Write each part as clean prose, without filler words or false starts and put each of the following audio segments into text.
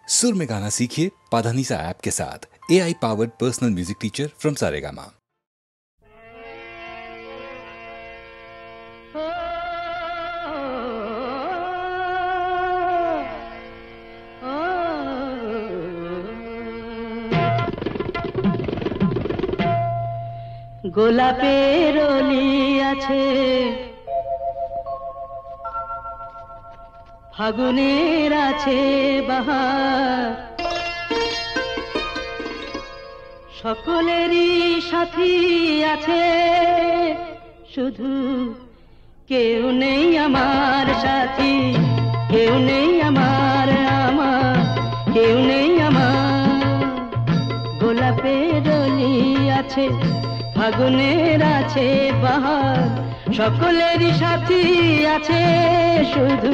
सुर में गाना सीखिए पाधानीसा ऐप के साथ। AI powered personal music teacher from Saregama. গোলাপের অলি আছে, ফাগুনের আছে বাহার, সকলেরই সাথী আছে, শুধু কেউ নেই আমার সাথী, কেউ নেই আমার, কেউ নেই আমার। গোলাপের অলি আছে, ফাগুনের আছে বাহার, সকলেরই সাথী আছে, শুধু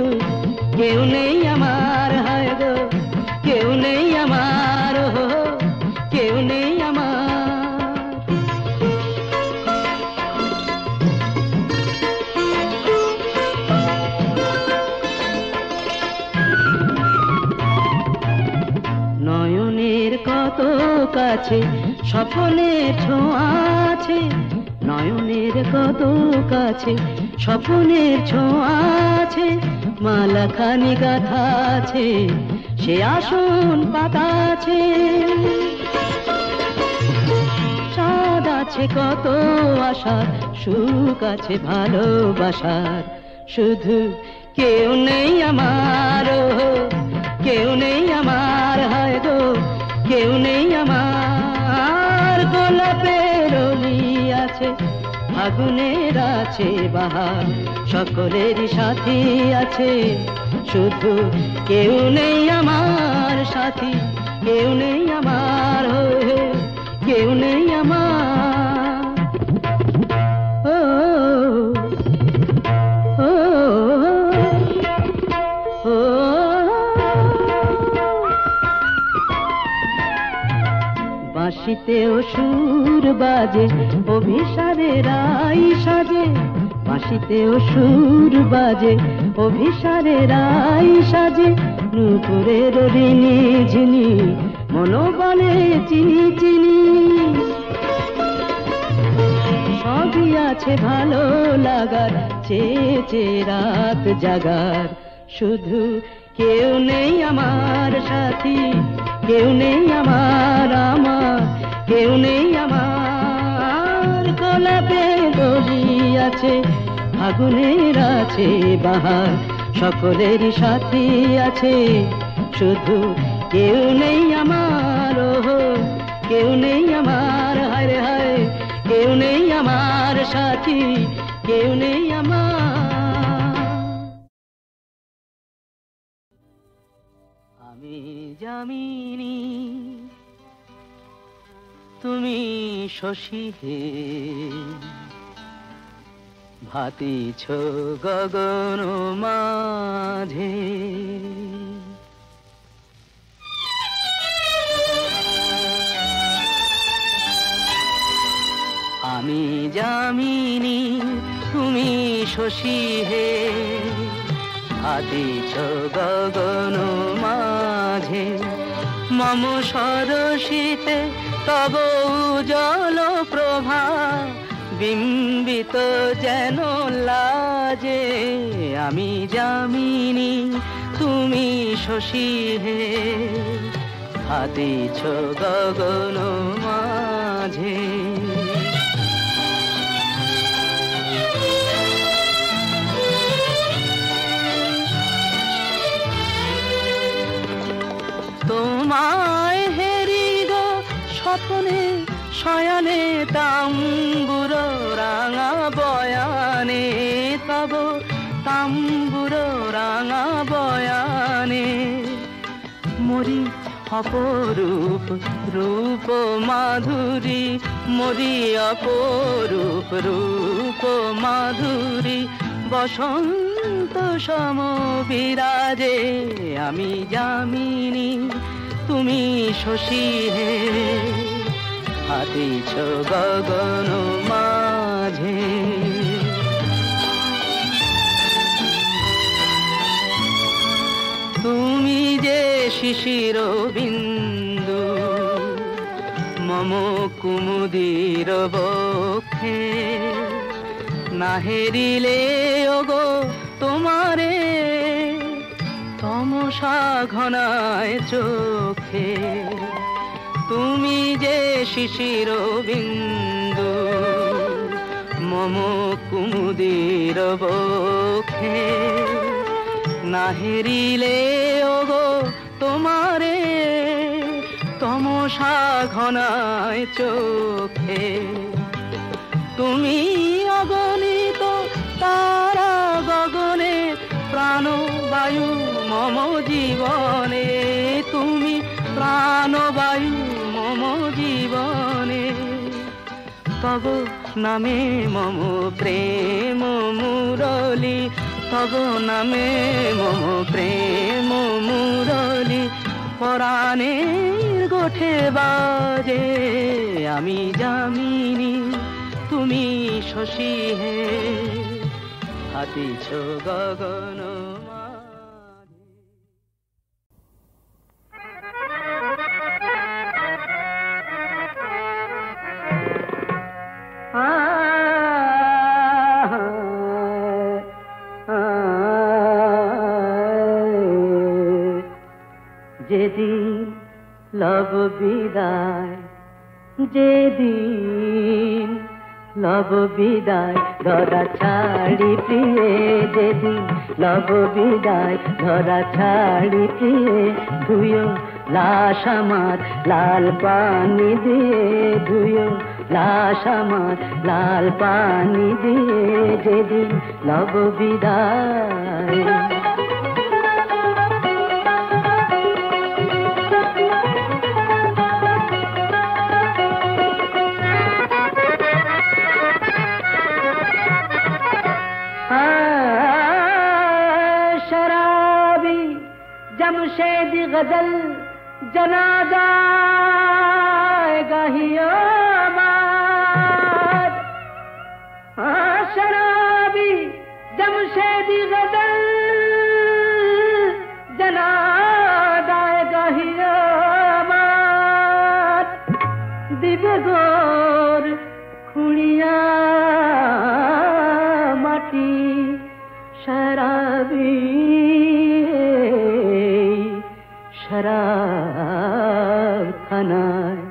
কেউ নেই আমার, হায় গো কেউ নেই আমার, কেউ নেই আমার। নয়নের কত কাছে স্বপ্নের ছোঁয়া আছে, নয়নের কত কাছে স্বপ্নের ছোঁয়া আছে, মালাখানি গাথা আছে, সে আসন পাতা আছে, চাঁদ আছে কত আশার, সুখ আছে ভালোবাসার, শুধু কেউ নেই আমার, কেউ নেই আমার, হায় গো কেউ নেই আমার। গোলাপের অলি আছে, ফাগুনের আছে বাহার, সকলেরই সাথী আছে, শুধু কেউ নেই আমার সাথী, কেউ নেই আমার, কেউ নেই আমার। ও ও ও বাঁশিতেও সুর বাজে, অভিসারের রাই সাজে, বাঁশিতেও সুর বাজে, অভিসারের রাই সাজে, নূপুরের ঋণী ঝিনি, মনোবলে চিনি চিনি, সবই আছে ভালো লাগার, চেয়ে রাত জাগার, শুধু কেউ নেই আমার সাথী, কেউ নেই আমার, কেউ নেই আমার। গোলাপের অলি আছে, ফাগুনের আছে বাহার, সকলেরই সাথী আছে, শুধু কেউ নেই আমার, কেউ নেই আমার, হায় হায় কেউ নেই আমার সাথী, কেউ নেই আমার। আমি যামিনী তুমি শশী হে, ভাতিছ গগন মাঝে, আমি যামিনী তুমি শশী হে, ভাতিছ গগন মাঝে, মম সরসিতে তব উজ্জ্বল প্রভা, বিম্বিত যেন লাজে, আমি যামিনী তুমি শশী হে, ভাতিছ গগন মাঝে। তোমায় হেরি গো স্বপ্নে শয়নে, তাম্বুর রাঙা বয়ানে, তব তাম্বুর রাঙা বয়ানে, মরি অপরূপ রূপ মাধুরী, মরি অপরূপ রূপ মাধুরী, বসন্ত সম বিরাজে, আমি যামিনী তুমি শশী হে, ভাতিছ গগন মাঝে। তুমি যে শিশির বিন্দু মম কুমুদির বক্ষে, না হেরিলে ওগো তোমারে তমসা ঘনায় চোখে। তুমি যে শিশির বিন্দু মম কুমুদির বক্ষে, না হেরিলে ওগো তোমারে তমসা ঘনায় চোখে। তুমি অগণিত তারা গগনে প্রাণবায়ু মম জীবনে, তুমি প্রাণবায়ু মম জীবনে। তব নামে মম প্রেম মুরলি, তব নামে মম প্রেম মুরলি পরাণের গোঠে বাজে। আমি যামিনী তুমি শশী হে, হাতিছ গগন যেদিন লব বিদায়, যেদিন লব বিদায় ধরা ছাড়ি প্রিয়ে, যেদিন লব বিদায় ধরা ছাড়ি প্রিয়ে। ধুয়ো লাশ আমার লাল পানি দিয়ে, ধুয়ো লাশ আমার লাল পানি দিয়ে, যেদিন লব বিদায়। शराबी जमशेदी गजल जनाजा गाहियो माद। शराबी जमशेदी गजल जनाजा गाहियो माद। दिबे गोर खुड़िया माटी शराबी शराब खानाয়।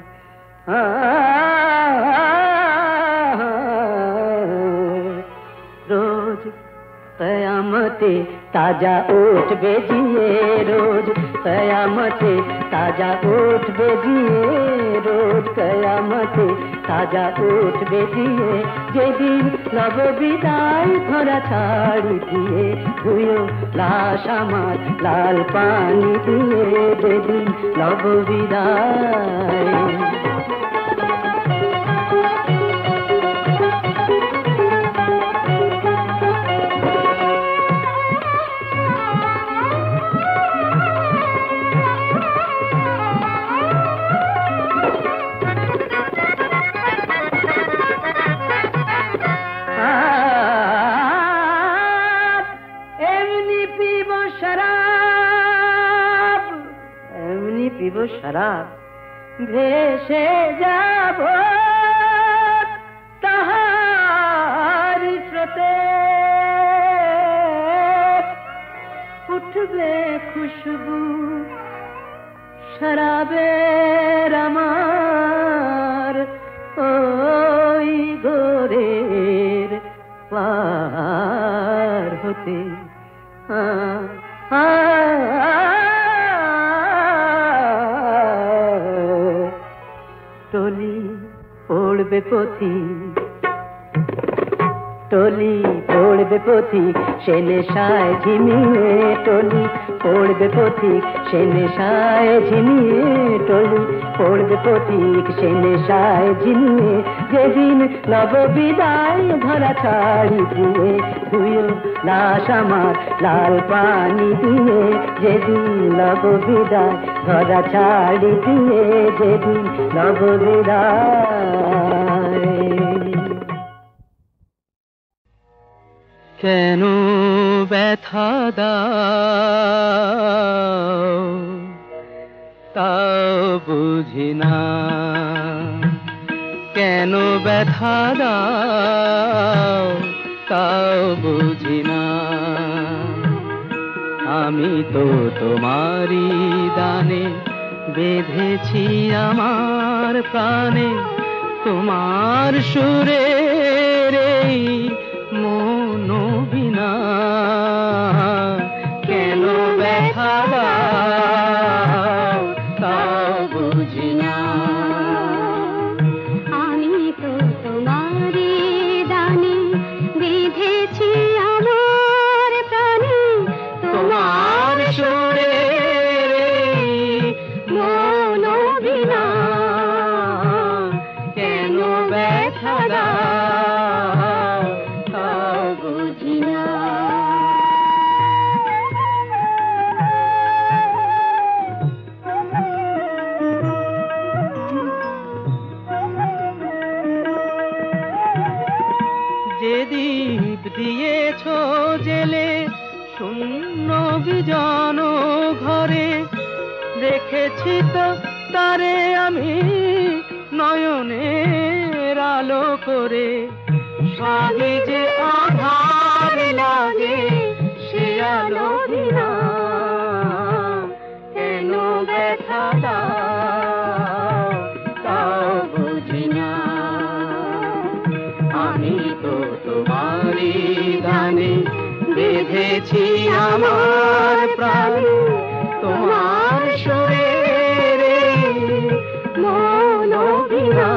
रोज कयामते ताजा ओठ बेजिए, रोज कयामते ताजा ओठ बेजिए, रोज कयामते ताजा ओठ बेजिए। যেদিন লব বিদায় ধরা ছাড়ি দিয়ে, ধুয়ো লাশ আমার লাল পানি দিয়ে, যেদিন লব বিদায়। शराब ভেসে যাব তাহার স্রোতে, উঠবে খুশবু শরাবের আমার ওই গোরের পার হতে। टोली पड़बे पथी, टोली पड़बे पथी से नेशाय झिमिए, टोली पड़बे पथी से नेशाय झिमिए, टोली पड़बे पथिक से नेशाय झिमिए। যেদিন লব বিদায় ধরা ছাড়ি দিয়ে, ধুয়ো লাশ আমার লাল পানি দিয়ে, যেদিন লব বিদায় ধরা ছাড়ি দিয়ে, যেদিন লব বিদায়। কেন ব্যথা দাও তাও বুঝি না কেন ব্যথা দাও, তাও বুঝি না। আমি তো তোমারই দানে বেঁধেছি আমার প্রাণে, তোমার সুরের এই মন বিনা কেন ব্যথা দাও, তাও বুঝি না। আমি তো তোমারই দানে বেঁধেছি আমার প্রাণে, তোমার সুরের এই মন বিনা কেন ব্যথা দাও, তাও বুঝি না। যে দীপ দিয়েছ জেলে শূন্য বিজন ঘরে, দেখেছি তো তারে আমি নয়নের আলো করে। সবই যে আধার লাগে সে আলো বিনা কেন ব্যথা দাও, তাও বুঝি না। আমি তো তোমারই দানে বেঁধেছি আমার প্রাণ, তোমার সুরের এই মন বিনা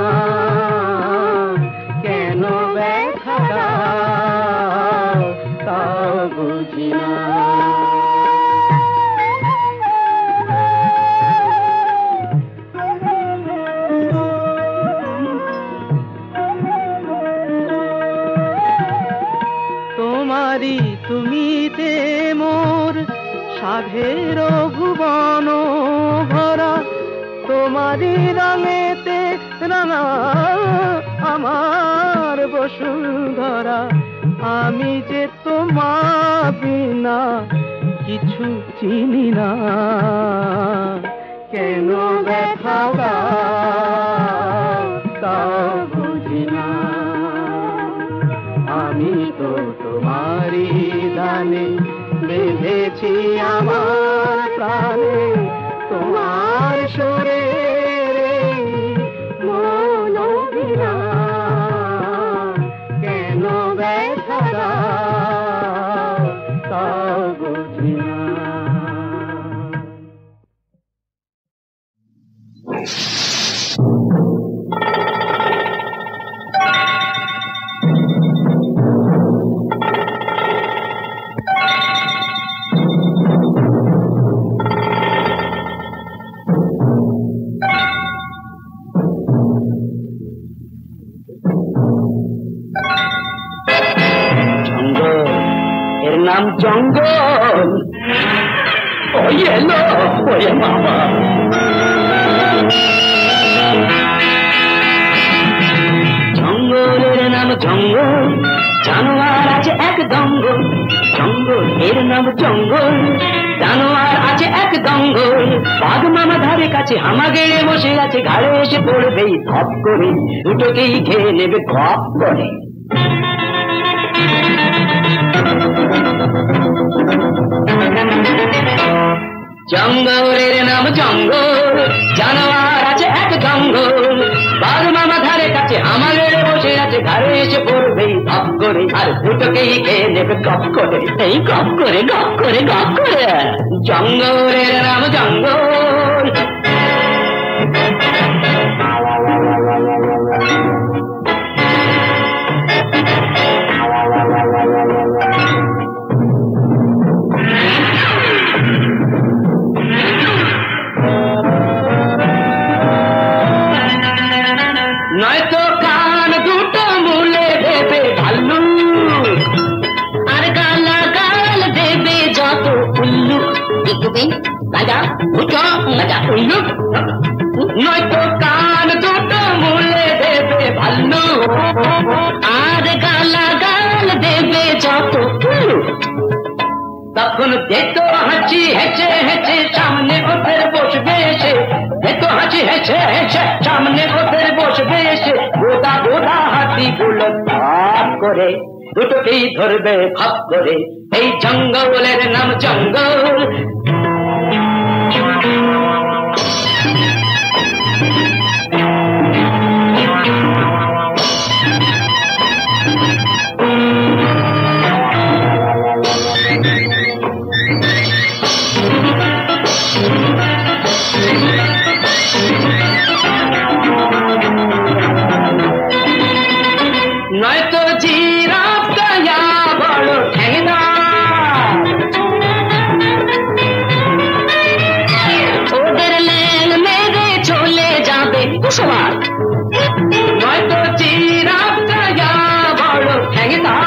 কেন ব্যথা দাও, তাও বুঝি না। তোমারি তুমিতে মোর সাধের ভুবন ভরা, তোমারি রঙেতে রাঙা আমার বসুন্ধরা। আমি যে তোমার বিনা কিছু চিনি না, কেন ব্যথা দাও, তাও বুঝি না। আমি তো তোমারই দানে বেঁধেছি আমার প্রাণে, তোমার সুরের এই মন বিনা কেন ব্যথা দাও, তাও বুঝি না। নাম জঙ্গল, ওই এলো ওরে বাবা। জঙ্গলের নাম জঙ্গল, জানোয়ার আছে এক দঙ্গল। জঙ্গল এর নাম জঙ্গল, জানোয়ার আছে এক দঙ্গল। বাঘ মামা ধারে কাছে হামা গেড়ে বসে আছে, ঘাড়ে এসে পড়বেই ধপ করে, দুটোকেই খেয়ে নেবে খপ করে। জঙ্গলের নাম জঙ্গল, জানোয়ার আছে এক জঙ্গল। বাঘ মামা ধারে কাছে আমার বসে আছে, ঘরে এসে পড়বেই ধপ করে, আর দুটোকেই খেয়ে নেবে গপ করে। এই গপ করে গপ করে গপ করে। জঙ্গলের নাম জঙ্গল। নয়তো কান দুটো মুলে দেবে ভাল্লু, আর গালা গাল দেবে যত উল্লু। নয়তো কান দুটো মুলে দেবে ভাল্লু, আর গালা গাল দেবে যত উল্লু। তখন যেত হাঁচি হেঁচে হেঁচে সামনে ওদের বসবে এসে হেসে হেসে সামনে ওদের বসবে এসে গোদা গোদা হাতিগুলো ভাগ করে দুটোকেই ধরবে ভাগ করে এই জঙ্গলের নাম জঙ্গল নয়তো জিরাফটা বড় ঠেঙ্গা ওদের ল্যাং মেরে চলে যাবে কুসুমার নয়তো জিরাফটা বড় ঠেঙ্গা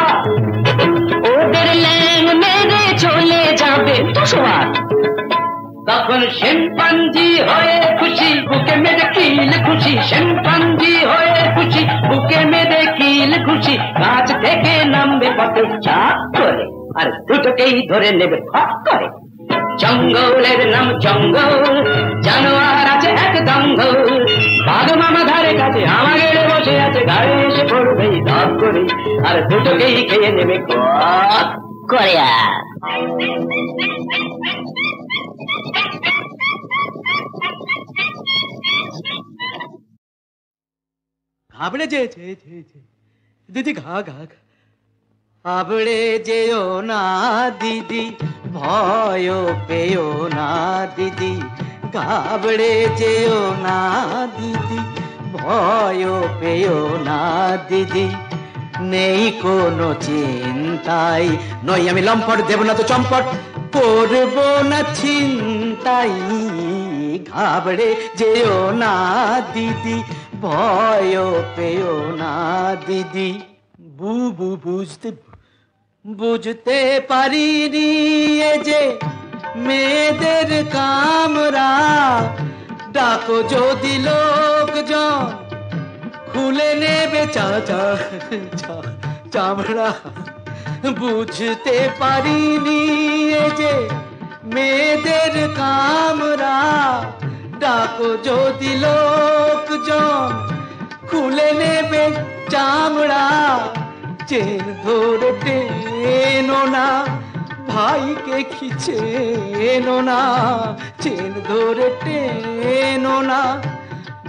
ওদের ল্যাং মেরে চলে যাবে কুসুমার তখন শিম্পাঞ্জি হয়ে খুশি বুকে মেরে কিল খুশি শিম্পাঞ্জি হয়ে খুশি বুকে মেরে কিল খুশি গাছ থেকে নামবে পথে চাপ করে আর দুটোকেই ধরে নেবে ফট করে জঙ্গলের নাম জঙ্গল জানোয়ার আছে এক দঙ্গল বাঘ মামা ধারে কাছে আমাকে বসে আছে গায়ে এসে পড়বে ধপ করে আর দুটোকেই খেয়ে নেবে কট করে ঘাবড়ে যে দিদি ঘা ঘা আবড়ে যেও না দিদি ভয় পেও না দিদি ঘাবড়ে যেও না দিদি ভয় পেও না দিদি নেই কোনো চিন্তাই নই আমি লম্পট দেব না তো চম্পট করব না চিন্তাই ঘাবড়ে যেও না দিদি ভয় পেও না দিদি বুবু বুঝতে পারিনি এ যে মেয়েদের কামরা ডাকো যদি লোকজন খুলে নেবে চামড়া বুঝতে পারিনি এ যে মেয়েদের কামরা ডাকো যদি লোকজন খুলে নেবে চামড়া চেন ধরে টেনো না ভাইকে খিচে এনো না চেন ধরে টেনো না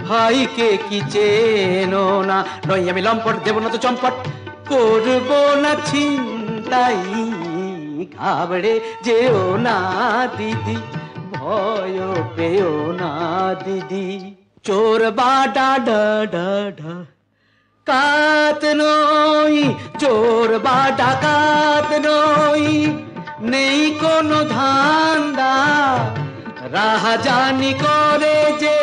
ভাইকে কি চেনো না নই আমি লম্পট দেব না তো চম্পট করবো না চিন্তাই ঘাবড়ে যেও না দিদি ভয় পেও না দিদি চোর বাডা ডা ডা ডা কাত নই চোর বাডা কাত নই নেই কোনো ধান্দা রাহাজানি করে যে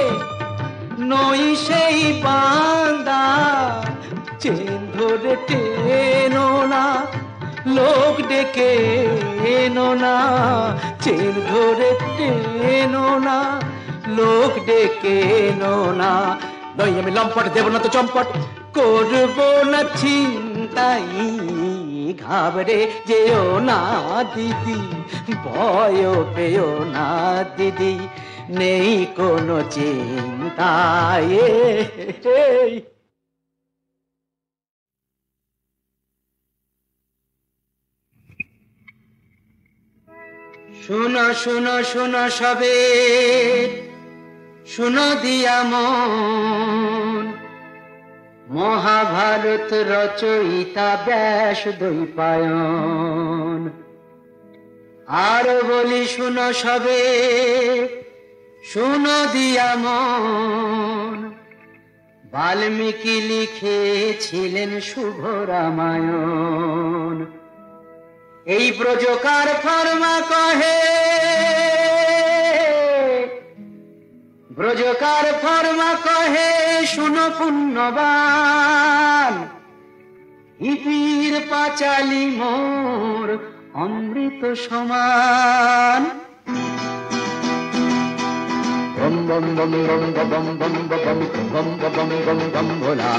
নই সেই বান্দা চেন ধরে টেনো না লোক ডেকে এনো না চেন ধরে টেনো না লোক ডেকে এনো না নই আমি লম্পট দেব না তো চম্পট করবো না চিন্তাই ঘাবড়ে যেও না দিদি ভয় পেও না দিদি নেই কোনো চিন্তা শোনো শোনো শোনো সবে শোনো দিয়া মন মহাভারত রচয়িতা ব্যাস দ্বৈপায়ন আর বলি শোনো সবে শোনো দিয়া মন বাল্মীকি লিখেছিলেন শুভ রামায়ণ এই ব্রজকার ফর্মা কহে ব্রজকার ফর্মা কহে শুনো পুণ্যবান ইপির পাঁচালি মোর অমৃত সমান বম বম বম বম বম বম বম বম বম বম বম ভোলা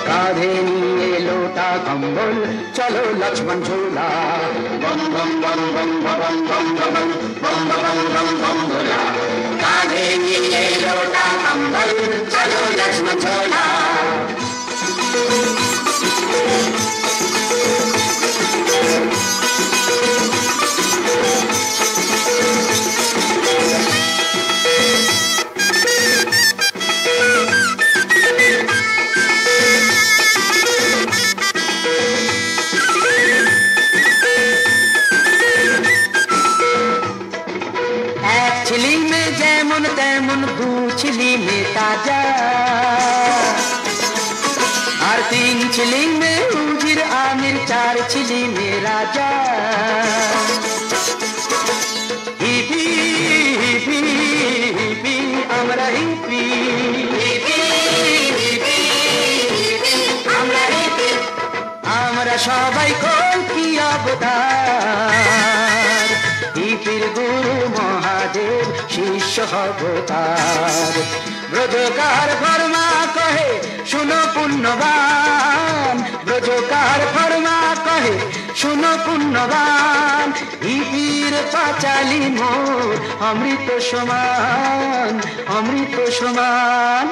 কাঁধে নিয়ে লোটা কম্বল চলো লক্ষ্মণ ঝোলা বম বম বম বম বম বম বম বম বম বম বম ভোলা কাঁধে নিয়ে লোটা কম্বল যেমন 2 চিলি মে তাজা আর 3 চিলি মে উজির আমির 4 চিলি মে রাজা হিপি হিপি হিপি আমরা হিপি হিপি হিপি আমরা হিপি আমরা সবাই কলকি অবতার হিপির গুরু মহাদেব শিষ্য অবতার ব্রজকার ফরমা কহে শুনো পুণ্যবান ব্রজকার ফরমা কহে শুনো পুণ্যবান হিপির পাঁচালি মোর অমৃত সমান অমৃত সমান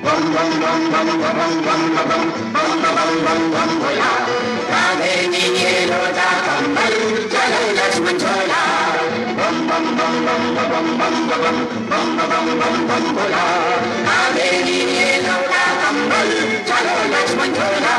বম বম বম বম বম বম বম বম বম বম বম ভোলা রাধে নিয়ে লোটা কম্বল চলো লক্ষ্মণ ঝোলা বম বম বম বম বম বম বম বম বম বম বম ভোলা রাধে নিয়ে লোটা কম্বল চলো লক্ষ্মণ ঝোলা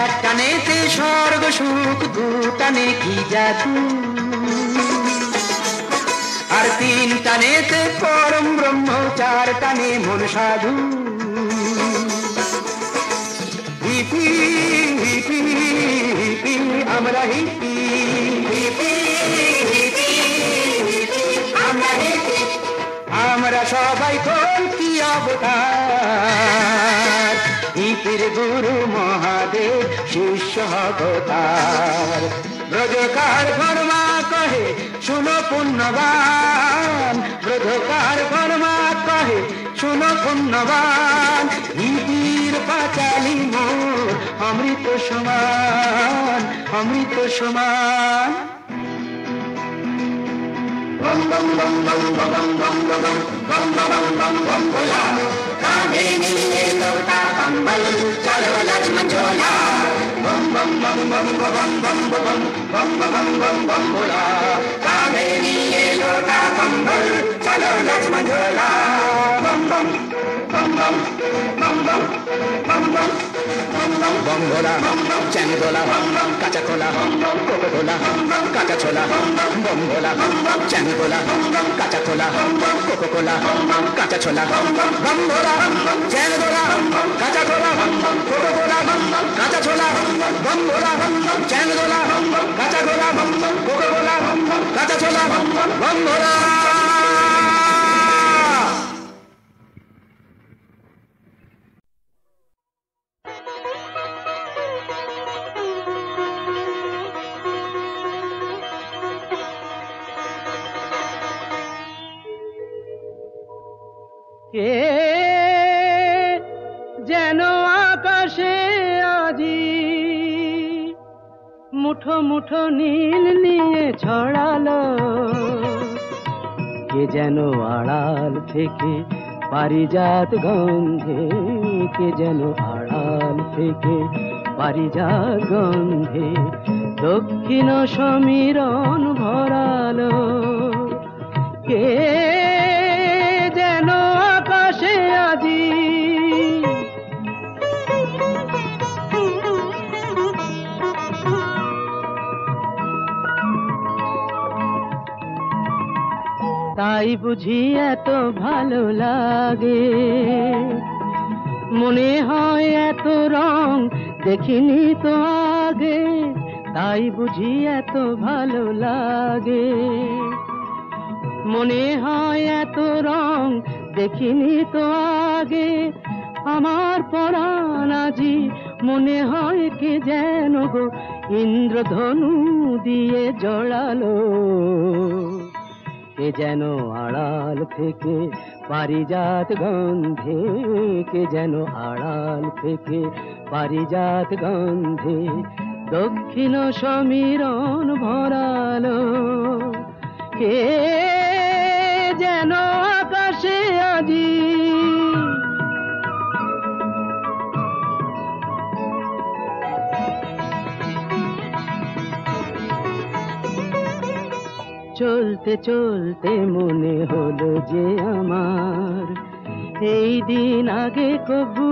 এক টানেতে স্বর্গ সুখ 2 টানে কি জাদু আর 3 টানেতে পরম ব্রহ্ম 4 টানে মন সাধু হিপি হিপি হিপি আমরা হিপি হিপি হিপি আমরা হিপি আমরা সবাই কলকি অবতার হিপির গুরু মহাদেব শিষ্য অবতার ব্রজকার ফরমা কহে শুনো পুণ্যবান ব্রজকার ফরমা কহে শুনো পুণ্যবান হিপির পাঁচালি মোর অমৃত সমান অমৃত সমান বম বম বম বম বম বম বম বম বম বম বম ভোলা রাধে নিয়ে লোটা কম্বল চলো লক্ষ্মণ ঝোলা বম বম বম বম বম বম বম বম বম বম বম ভোলা রাধে নিয়ে লোটা কম্বল চলো লক্ষ্মণ ঝোলা বম বম বম বম বম বম বম বম বম ভোলা চ্যাং দোলা কাঁচা খোলা কোকো কোলা কাঁচা ছোলা বম ভোলা চ্যাং দোলা কাঁচা খোলা কোকো কোলা কাঁচা ছোলা বম ভোলা চ্যাং দোলা কাঁচা খোলা কোকো কোলা কাঁচা ছোলা বম ভোলা চ্যাং দোলা কাঁচা খোলা কোকো কোলা কাঁচা ছোলা বম ভোলা কে যেন আকাশে আজি মুঠো মুঠো নীল নিয়ে ছড়ালো কে যেন আড়াল থেকে পারিজাত গন্ধে কে যেন আড়াল থেকে পারিজাত গন্ধে দক্ষিণ সমীরণ ভরালো কে যেন আকাশে আজি তাই বুঝি এত ভালো লাগে মনে হয় এত রং দেখিনি তো আগে তাই বুঝি এত ভালো লাগে মনে হয় এত রং দেখিনি তো আগে আমার পরাণ আজি মনে হয় কে যেন গো ইন্দ্রধনু দিয়ে জড়ালো কে যেন আড়াল থেকে পারিজাত গন্ধে কে যেন আড়াল থেকে পারিজাত গন্ধে দক্ষিণ সমীরণ ভরালো কে যেন আকাশে আজি চলতে চলতে মনে হলো যে আমার এই দিন আগে কবু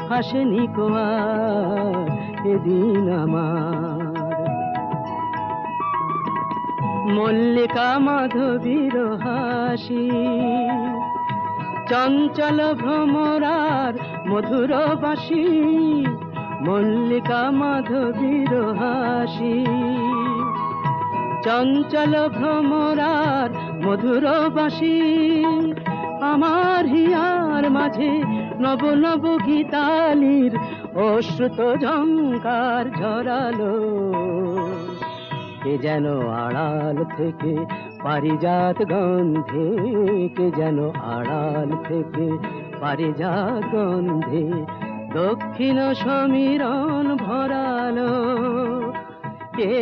হাসেনি কো আর এদিন আমার। মল্লিকা মাধবীর হাসি চঞ্চল ভ্রমরার মধুর বাসি, মল্লিকা মাধবীর হাসি চঞ্চল ভ্রমরার মধুর বাসি, আমার হিয়ার মাঝে নব নব গীতালির অশ্রুত ঝঙ্কার ঝরালো। কে যেন আড়াল থেকে পারিজাত গন্ধে, কে যেন আড়াল থেকে পারিজাত গন্ধে দক্ষিণ সমীরণ ভরালো। কে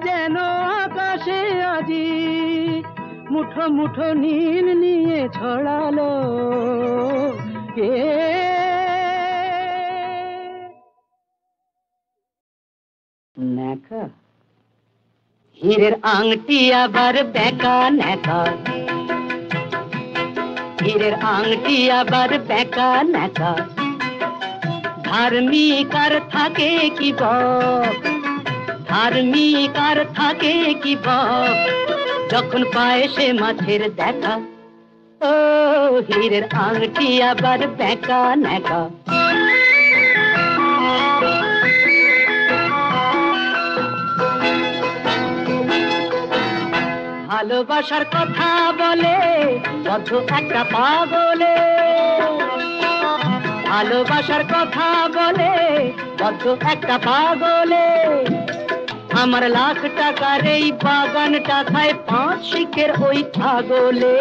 যেন আকাশে আজি মুঠো মুঠো নীল নিয়ে ছড়ালো। কে নেকা হীরের আংটি আবার বেকা নেকা, হীরের আংটি আবার বেকা নেকা, ধার্মিক আর থাকে কি বক, ধার্মিক আর থাকে কি বক, যখন পায় সে মাছের দেখা। ও হীরের আংটি আবার বেকা নেকা। ভালোবাসার কথা বলে বদ্ধ একটা পাগলে, ভালোবাসার কথা বলে বদ্ধ একটা পাগলে, আমার লাখ টাকার এই বাগানটা খায় 5 শিখের ওই ছাগলে।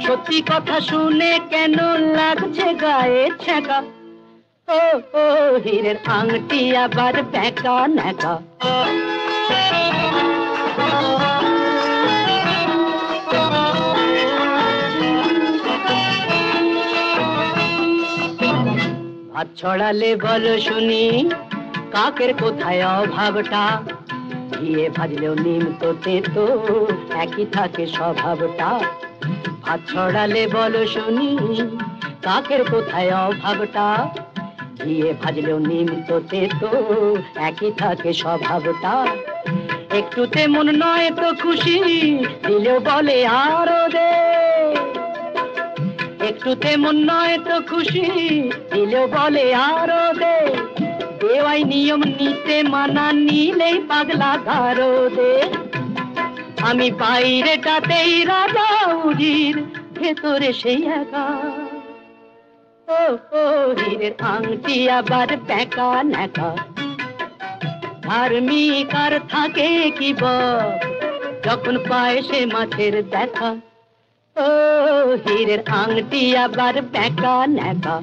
সত্যি কথা শুনে কেন লাগছে গায়ে ছ্যাঁকা, ও ও হীরের আংটি আবার বেকা নেকা। হাত ছড়ালে বলো শুনি কাকের কোথায় অভাবটা, ঘিয়ে ভাজলেও নিম তো তেতো একই থাকে স্বভাবটা। হাত ছড়ালে বলো শুনি কাকের কোথায় অভাবটা, ঘিয়ে ভাজলেও নিম তো তেতো একই থাকে স্বভাবটা। একটুতে মন নয় তো খুশি দিলেও বলে আরো দে, একটুতে মন নয় তো খুশি দিলেও বলে আরো দে, দেওয়াই নিয়ম নিতে মানা নিলেই পাগলা গারো দে। আমি বাইরেটাতেই রাজা উজির, ভেতরে সেই একা। ও ও হীরের আংটি আবার বেকা নেকা, ধার্মিক আর থাকে কি বক, যখন পায় সে মাছের দেখা। ও হীরের আংটি আবার বেকা নেকা।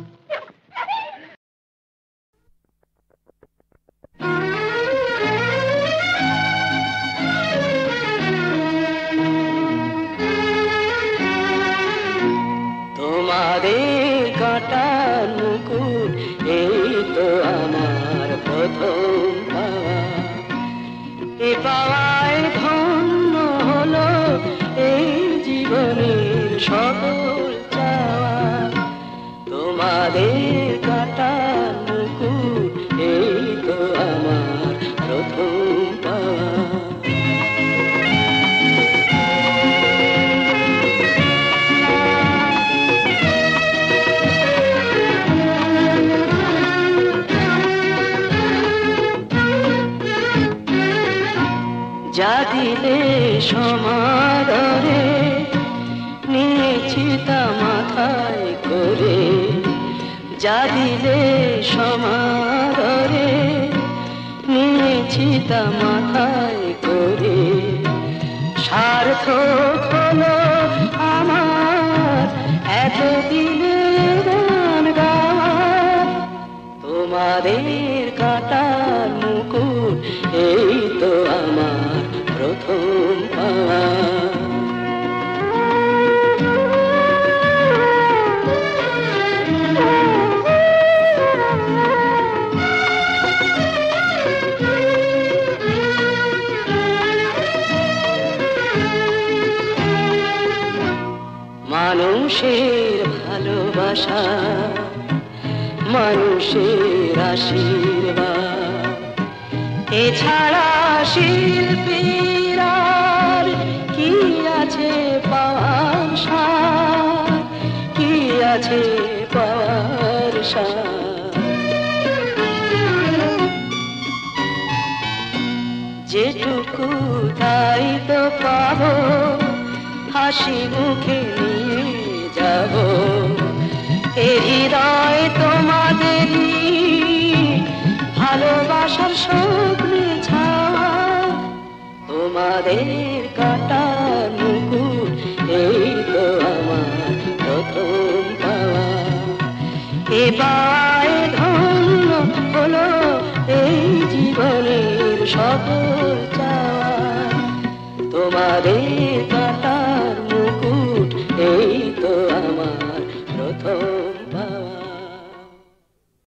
তোমাদের কাটার মুকুট এই তো আমার প্রথম পাওয়া, এ পাওয়ায় ধন্য হলো এই জীবনের সকল চাওয়া। তোমাদের কাটার মুকুট এই তো আমার প্রথম পাওয়া। যা দিলে সমাদরে নিয়েছি তা মাথায় করে, যা দিলে সমাদরে নিয়েছি তা মাথায় করে, সার্থক হলো আমার এতদিনের গান গাওয়া। তোমাদের কাটার মুকুট এই তো আমার প্রথম পাওয়া। মানুষের ভালোবাসা, মানুষের আশীর্বাদ, এছাড়া শিল্পীর আর কি আছে পাওয়ার সার, কি আছে পাওয়ার সার। যেটুকু তাই তো পাবো, হাসি মুখে নিয়ে যাব, এ হৃদয় তোমাদেরই ভালোবাসার স্বপ্নে ছাওয়া। তোমাদের কাটার মুকুট এই তো আমার প্রথম পাওয়া, এবার ধন্য হলো এই জীবনের সকল চাওয়া। তোমাদের